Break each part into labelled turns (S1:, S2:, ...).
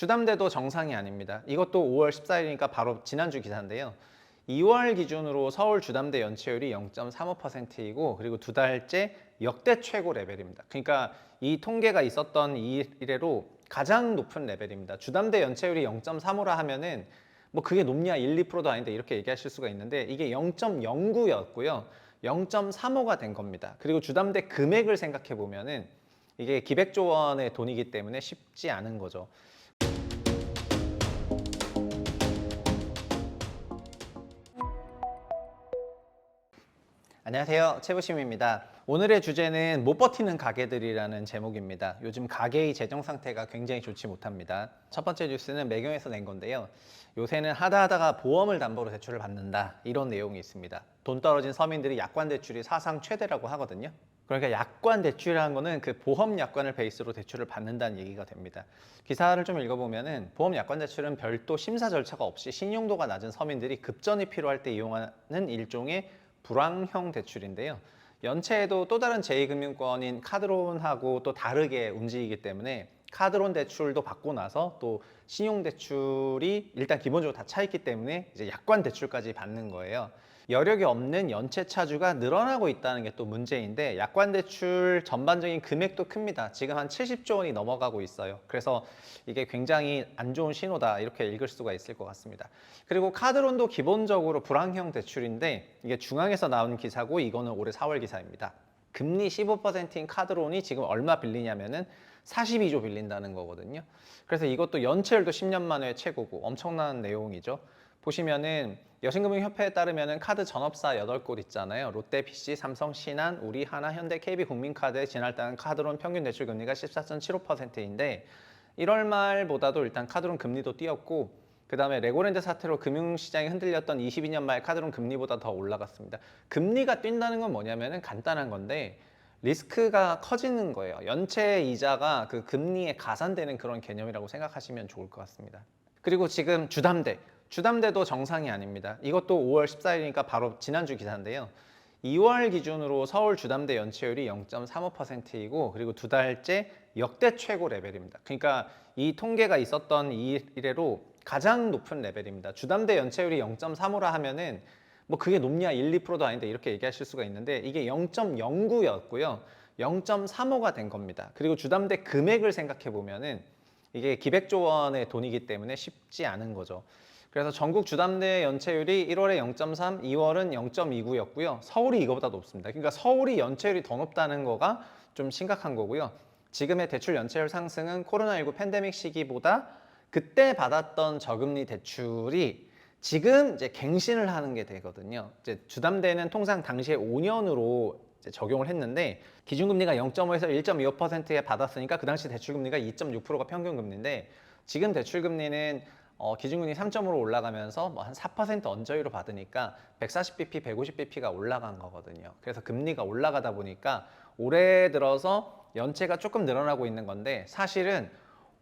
S1: 주담대도 정상이 아닙니다. 이것도 5월 14일이니까 바로 지난주 기사인데요. 2월 기준으로 서울 주담대 연체율이 0.35%이고 그리고 두 달째 역대 최고 레벨입니다. 그러니까 이 통계가 있었던 이래로 가장 높은 레벨입니다. 주담대 연체율이 0.35라 하면은 뭐 그게 높냐 1, 2%도 아닌데 이렇게 얘기하실 수가 있는데 이게 0.09였고요. 0.35가 된 겁니다. 그리고 주담대 금액을 생각해 보면은 이게 기백조 원의 돈이기 때문에 쉽지 않은 거죠. 안녕하세요. 최부심입니다. 오늘의 주제는 못 버티는 가게들이라는 제목입니다. 요즘 가게의 재정 상태가 굉장히 좋지 못합니다. 첫 번째 뉴스는 매경에서 낸 건데요. 요새는 하다하다가 보험을 담보로 대출을 받는다 이런 내용이 있습니다. 돈 떨어진 서민들이 약관 대출이 사상 최대라고 하거든요. 그러니까 약관 대출이라는 거는 그 보험 약관을 베이스로 대출을 받는다는 얘기가 됩니다. 기사를 좀 읽어보면은 보험 약관 대출은 별도 심사 절차가 없이 신용도가 낮은 서민들이 급전이 필요할 때 이용하는 일종의 불황형 대출인데요. 연체에도 또 다른 제2금융권인 카드론하고 또 다르게 움직이기 때문에 카드론 대출도 받고 나서 또 신용대출이 일단 기본적으로 다 차 있기 때문에 이제 약관 대출까지 받는 거예요. 여력이 없는 연체 차주가 늘어나고 있다는 게 또 문제인데 약관 대출 전반적인 금액도 큽니다. 지금 한 70조 원이 넘어가고 있어요. 그래서 이게 굉장히 안 좋은 신호다 이렇게 읽을 수가 있을 것 같습니다. 그리고 카드론도 기본적으로 불황형 대출인데 이게 중앙에서 나온 기사고 이거는 올해 4월 기사입니다. 금리 15%인 카드론이 지금 얼마 빌리냐면은 42조 빌린다는 거거든요. 그래서 이것도 연체율도 10년 만에 최고고 엄청난 내용이죠. 보시면은 여신금융협회에 따르면은 카드 전업사 8곳 있잖아요. 롯데, PC, 삼성, 신한, 우리, 하나, 현대, KB, 국민카드의 지난달 카드론 평균 대출 금리가 14.75%인데 1월 말보다도 일단 카드론 금리도 뛰었고 그 다음에 레고랜드 사태로 금융시장이 흔들렸던 22년 말 카드론 금리보다 더 올라갔습니다. 금리가 뛴다는 건 뭐냐면은 간단한 건데 리스크가 커지는 거예요. 연체 이자가 그 금리에 가산되는 그런 개념이라고 생각하시면 좋을 것 같습니다. 그리고 지금 주담대도 정상이 아닙니다. 이것도 5월 14일이니까 바로 지난주 기사인데요. 2월 기준으로 서울 주담대 연체율이 0.35%이고 그리고 두 달째 역대 최고 레벨입니다. 그러니까 이 통계가 있었던 이래로 가장 높은 레벨입니다. 주담대 연체율이 0.35라 하면은 뭐 그게 높냐 1, 2%도 아닌데 이렇게 얘기하실 수가 있는데 이게 0.09였고요. 0.35가 된 겁니다. 그리고 주담대 금액을 생각해 보면은 이게 기백조 원의 돈이기 때문에 쉽지 않은 거죠. 그래서 전국 주담대 연체율이 1월에 0.3, 2월은 0.29였고요. 서울이 이거보다 높습니다. 그러니까 서울이 연체율이 더 높다는 거가 좀 심각한 거고요. 지금의 대출 연체율 상승은 코로나19 팬데믹 시기보다 그때 받았던 저금리 대출이 지금 이제 갱신을 하는 게 되거든요. 이제 주담대는 통상 당시에 5년으로 적용을 했는데 기준금리가 0.5에서 1.25%에 받았으니까 그 당시 대출금리가 2.6%가 평균금리인데 지금 대출금리는 기준금리 3.5로 올라가면서 뭐 한 4% 언저리로 받으니까 140bp, 150bp가 올라간 거거든요. 그래서 금리가 올라가다 보니까 올해 들어서 연체가 조금 늘어나고 있는 건데 사실은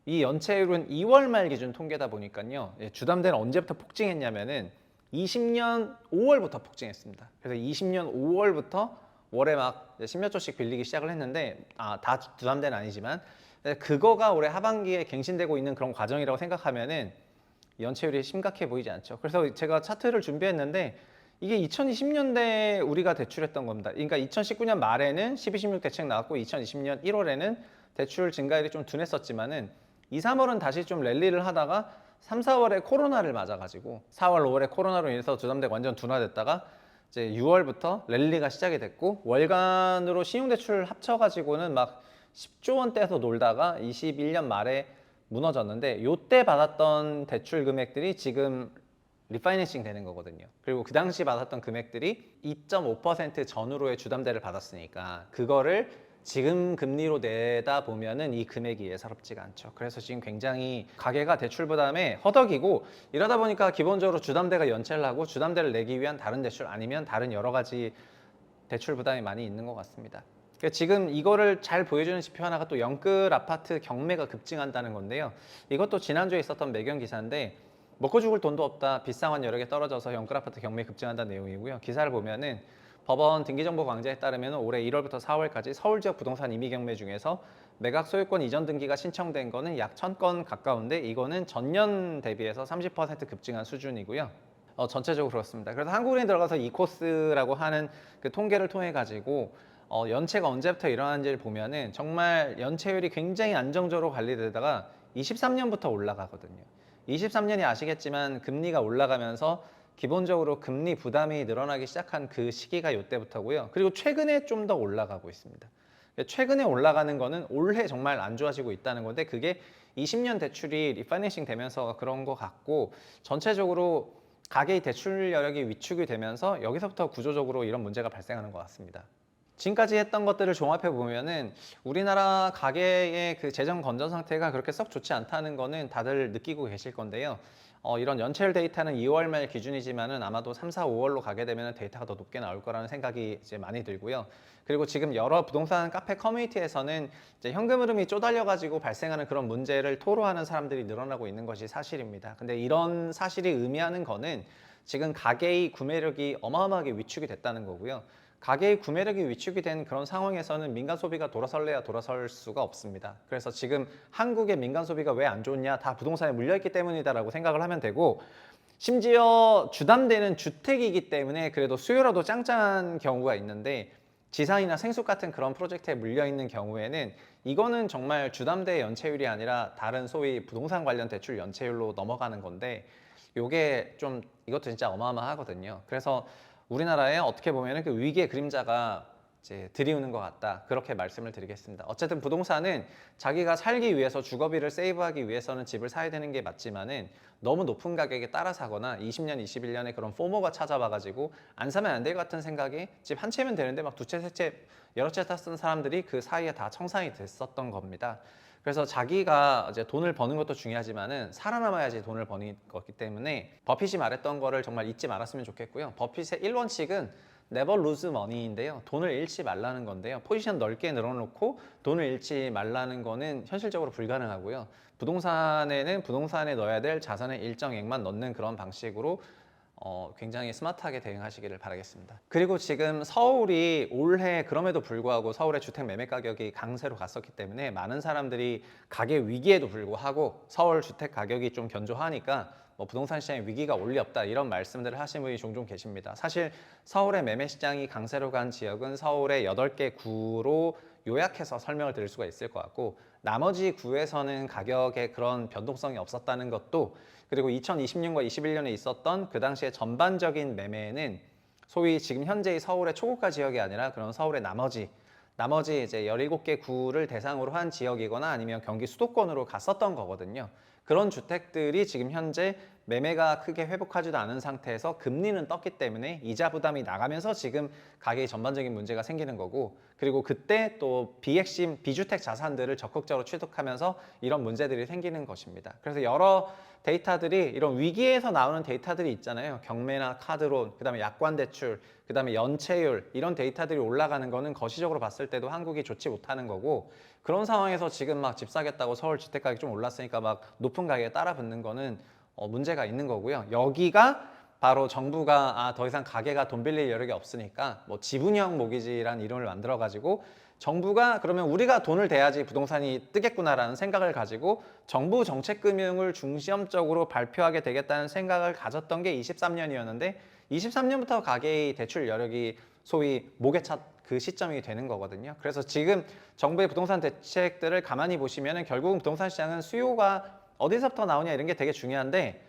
S1: 이 연체율은 2월 말 기준 통계다 보니까요. 주담대는 언제부터 폭증했냐면은 20년 5월부터 폭증했습니다. 그래서 20년 5월부터 월에 막 10몇 조씩 빌리기 시작을 했는데 다 주담대는 아니지만 그거가 올해 하반기에 갱신되고 있는 그런 과정이라고 생각하면은 연체율이 심각해 보이지 않죠. 그래서 제가 차트를 준비했는데 이게 2020년대에 우리가 대출했던 겁니다. 그러니까 2019년 말에는 12, 16 대책 나왔고 2020년 1월에는 대출 증가율이 좀 둔했었지만은 2, 3월은 다시 좀 랠리를 하다가 3, 4월에 코로나를 맞아가지고 4월, 5월에 코로나로 인해서 주담대가 완전 둔화됐다가 이제 6월부터 랠리가 시작이 됐고 월간으로 신용대출 합쳐가지고는 막 10조 원대에서 놀다가 21년 말에 무너졌는데 요때 받았던 대출 금액들이 지금 리파이낸싱 되는 거거든요. 그리고 그 당시 받았던 금액들이 2.5% 전후로의 주담대를 받았으니까 그거를 지금 금리로 내다 보면은 이 금액이 예사롭지가 않죠. 그래서 지금 굉장히 가게가 대출 부담에 허덕이고 이러다 보니까 기본적으로 주담대가 연체를 하고 주담대를 내기 위한 다른 대출 아니면 다른 여러 가지 대출 부담이 많이 있는 것 같습니다. 지금 이거를 잘 보여주는 지표 하나가 또 영끌 아파트 경매가 급증한다는 건데요. 이것도 지난주에 있었던 매경 기사인데 먹고 죽을 돈도 없다. 빚상환 여력에 떨어져서 영끌 아파트 경매 급증한다는 내용이고요. 기사를 보면은 법원 등기정보 강제에 따르면 올해 1월부터 4월까지 서울 지역 부동산 임의 경매 중에서 매각 소유권 이전 등기가 신청된 거는 약 1000건 가까운데 이거는 전년 대비해서 30% 급증한 수준이고요. 전체적으로 그렇습니다. 그래서 한국은행이 들어가서 이코스라고 하는 그 통계를 통해 가지고 연체가 언제부터 일어나는지를 보면은 정말 연체율이 굉장히 안정적으로 관리되다가 23년부터 올라가거든요. 23년이 아시겠지만 금리가 올라가면서 기본적으로 금리 부담이 늘어나기 시작한 그 시기가 이때부터고요. 그리고 최근에 좀 더 올라가고 있습니다. 최근에 올라가는 거는 올해 정말 안 좋아지고 있다는 건데 그게 20년 대출이 리파이낸싱 되면서 그런 것 같고 전체적으로 가계의 대출 여력이 위축이 되면서 여기서부터 구조적으로 이런 문제가 발생하는 것 같습니다. 지금까지 했던 것들을 종합해 보면은 우리나라 가계의 그 재정 건전 상태가 그렇게 썩 좋지 않다는 거는 다들 느끼고 계실 건데요. 이런 연체율 데이터는 2월 말 기준이지만은 아마도 3, 4, 5월로 가게 되면 데이터가 더 높게 나올 거라는 생각이 이제 많이 들고요. 그리고 지금 여러 부동산 카페 커뮤니티에서는 이제 현금 흐름이 쪼달려 가지고 발생하는 그런 문제를 토로하는 사람들이 늘어나고 있는 것이 사실입니다. 근데 이런 사실이 의미하는 거는 지금 가계의 구매력이 어마어마하게 위축이 됐다는 거고요. 가계의 구매력이 위축이 된 그런 상황에서는 민간 소비가 돌아설래야 돌아설 수가 없습니다. 그래서 지금 한국의 민간 소비가 왜 안 좋냐? 다 부동산에 물려있기 때문이다라고 생각을 하면 되고 심지어 주담대는 주택이기 때문에 그래도 수요라도 짱짱한 경우가 있는데 지상이나 생숙 같은 그런 프로젝트에 물려있는 경우에는 이거는 정말 주담대 연체율이 아니라 다른 소위 부동산 관련 대출 연체율로 넘어가는 건데 요게 좀 이것도 진짜 어마어마하거든요. 그래서 우리나라에 어떻게 보면 그 위기의 그림자가 이제 들이우는 것 같다. 그렇게 말씀을 드리겠습니다. 어쨌든 부동산은 자기가 살기 위해서 주거비를 세이브하기 위해서는 집을 사야 되는 게 맞지만은 너무 높은 가격에 따라 사거나 20년, 21년에 그런 포모가 찾아와가지고 안 사면 안 될 것 같은 생각이 집 한 채면 되는데 막 두 채, 세 채, 여러 채 다 쓴 사람들이 그 사이에 다 청산이 됐었던 겁니다. 그래서 자기가 이제 돈을 버는 것도 중요하지만은 살아남아야지 돈을 버는 거기 때문에 버핏이 말했던 거를 정말 잊지 말았으면 좋겠고요. 버핏의 1원칙은 never lose money인데요. 돈을 잃지 말라는 건데요. 포지션 넓게 늘어놓고 돈을 잃지 말라는 거는 현실적으로 불가능하고요. 부동산에는 부동산에 넣어야 될 자산의 일정액만 넣는 그런 방식으로 굉장히 스마트하게 대응하시기를 바라겠습니다. 그리고 지금 서울이 올해 그럼에도 불구하고 서울의 주택 매매 가격이 강세로 갔었기 때문에 많은 사람들이 가계 위기에도 불구하고 서울 주택 가격이 좀 견조하니까 뭐 부동산 시장에 위기가 올 리 없다 이런 말씀들을 하시는 분이 종종 계십니다. 사실 서울의 매매 시장이 강세로 간 지역은 서울의 8개 구로 요약해서 설명을 드릴 수가 있을 것 같고 나머지 구에서는 가격에 그런 변동성이 없었다는 것도 그리고 2020년과 21년에 있었던 그 당시에 전반적인 매매는 소위 지금 현재의 서울의 초고가 지역이 아니라 그런 서울의 나머지 이제 17개 구를 대상으로 한 지역이거나 아니면 경기 수도권으로 갔었던 거거든요. 그런 주택들이 지금 현재 매매가 크게 회복하지도 않은 상태에서 금리는 떴기 때문에 이자 부담이 나가면서 지금 가격의 전반적인 문제가 생기는 거고 그리고 그때 또 비핵심 비주택 자산들을 적극적으로 취득하면서 이런 문제들이 생기는 것입니다. 그래서 여러 데이터들이 이런 위기에서 나오는 데이터들이 있잖아요. 경매나 카드론, 그다음에 약관 대출, 그다음에 연체율 이런 데이터들이 올라가는 거는 거시적으로 봤을 때도 한국이 좋지 못하는 거고 그런 상황에서 지금 막 집 사겠다고 서울 주택 가격이 좀 올랐으니까 막 높은 가격에 따라 붙는 거는 문제가 있는 거고요. 여기가 바로 정부가 더 이상 가게가 돈 빌릴 여력이 없으니까 뭐 지분형 모기지라는 이름을 만들어 가지고 정부가 그러면 우리가 돈을 대야지 부동산이 뜨겠구나라는 생각을 가지고 정부 정책금융을 중점적으로 발표하게 되겠다는 생각을 가졌던 게 23년이었는데 23년부터 가계의 대출 여력이 소위 목에 찼 그 시점이 되는 거거든요. 그래서 지금 정부의 부동산 대책들을 가만히 보시면 결국은 부동산 시장은 수요가 어디서부터 나오냐 이런 게 되게 중요한데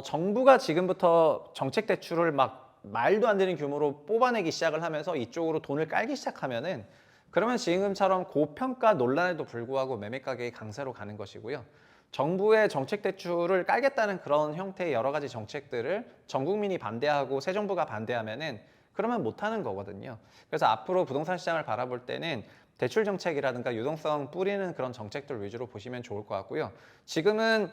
S1: 정부가 지금부터 정책 대출을 막 말도 안 되는 규모로 뽑아내기 시작을 하면서 이쪽으로 돈을 깔기 시작하면은 그러면 지금처럼 고평가 논란에도 불구하고 매매 가격이 강세로 가는 것이고요. 정부의 정책 대출을 깔겠다는 그런 형태의 여러 가지 정책들을 전 국민이 반대하고 새 정부가 반대하면은 그러면 못하는 거거든요. 그래서 앞으로 부동산 시장을 바라볼 때는 대출 정책이라든가 유동성 뿌리는 그런 정책들 위주로 보시면 좋을 것 같고요. 지금은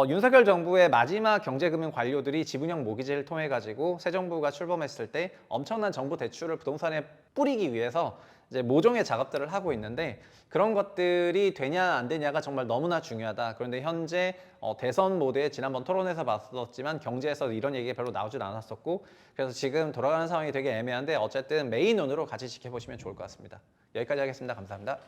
S1: 윤석열 정부의 마지막 경제금융 관료들이 지분형 모기지를 통해 가지고 새 정부가 출범했을 때 엄청난 정부 대출을 부동산에 뿌리기 위해서 이제 모종의 작업들을 하고 있는데 그런 것들이 되냐 안 되냐가 정말 너무나 중요하다. 그런데 현재 대선 모드에 지난번 토론에서 봤었지만 경제에서 이런 얘기가 별로 나오질 않았었고 그래서 지금 돌아가는 상황이 되게 애매한데 어쨌든 메인온으로 같이 지켜보시면 좋을 것 같습니다. 여기까지 하겠습니다. 감사합니다.